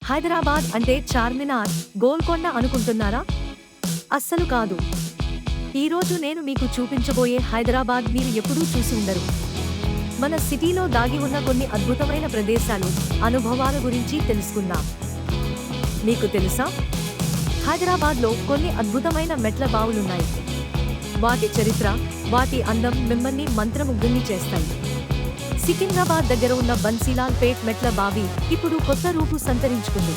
హైదరాబాద్ అంటే చార్మినార్, గోల్కొండ అనుకుంటున్నారా? అస్సలు కాదు. ఈరోజు నేను మీకు చూపించబోయే హైదరాబాద్ మీరు ఎప్పుడూ చూసి ఉండరు. మన సిటీలో దాగి ఉన్న కొన్ని అద్భుతమైన ప్రదేశాలు, అనుభవాల గురించి తెలుసుకుందాం. మీకు తెలుసా? హైదరాబాద్లో కొన్ని అద్భుతమైన మెట్ల బావులున్నాయి. వాటి చరిత్ర, వాటి అందం మిమ్మల్ని మంత్రముగ్ధుల్ని చేస్తాయి. సికింద్రాబాద్ దగ్గర ఉన్న బన్సీలాల్ పేట్ మెట్ల బావి ఇప్పుడు కొత్త రూపు సంతరించుకుంది.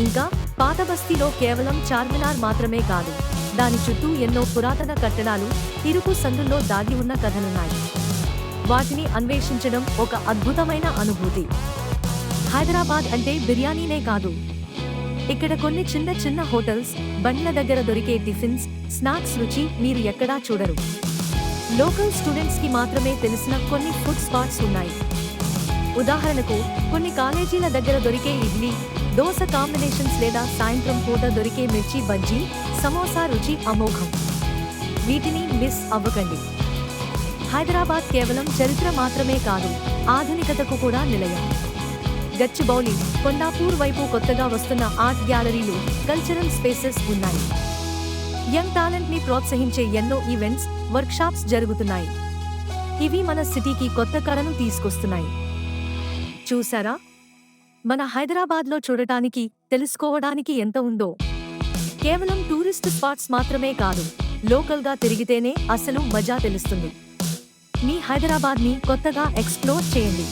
ఇంకా పాతబస్తీలో కేవలం చార్మినార్ మాత్రమే కాదు, దాని చుట్టూ ఎన్నో పురాతన కట్టడాలు, ఇరుకు సందుల్లో దాగి ఉన్న కథలున్నాయి. వాటిని అన్వేషించడం ఒక అద్భుతమైన అనుభూతి. హైదరాబాద్ అంటే బిర్యానీనే కాదు, ఇక్కడ కొన్ని చిన్న చిన్న హోటల్స్, బండ్ల దగ్గర దొరికే టిఫిన్స్, స్నాక్స్ రుచి మీరు ఎక్కడా చూడరు. లోకల్ స్టూడెంట్స్ కి మాత్రమే తెలిసిన కొన్ని ఫుడ్ స్పాట్స్ ఉన్నాయి. ఉదాహరణకు కొన్ని కాలేజీల దగ్గర దొరికే ఇడ్లీ, దోస కాంబినేషన్స్ లేదా సాయంత్రం పూట దొరికే మిర్చి బజ్జీ, సమోసా రుచి అమోఘం. వీటిని మిస్ అవ్వకండి. హైదరాబాద్ కేవలం చరిత్ర మాత్రమే కాదు, ఆధునికతకు కూడా నిలయం. గచ్చిబౌలి, కొండాపూర్ వైపు కొత్తగా వస్తున్న ఆర్ట్ గ్యాలరీలు, కల్చరల్ స్పేసెస్ ఉన్నాయి. యంగ్ టాలెంట్ ని ప్రోత్సహించే ఎన్నో ఈవెంట్స్, వర్క్షాప్స్ జరుగుతున్నాయి. ఇవి మన సిటీకి కొత్త కళను తీసుకొస్తున్నాయి. చూసారా? మన హైదరాబాద్లో చూడటానికి, తెలుసుకోవడానికి ఎంత ఉందో. కేవలం టూరిస్ట్ స్పాట్స్ మాత్రమే కాదు, లోకల్గా తిరిగితేనే అసలు మజా తెలుస్తుంది. మీ హైదరాబాద్ని కొత్తగా ఎక్స్ప్లోర్ చేయండి.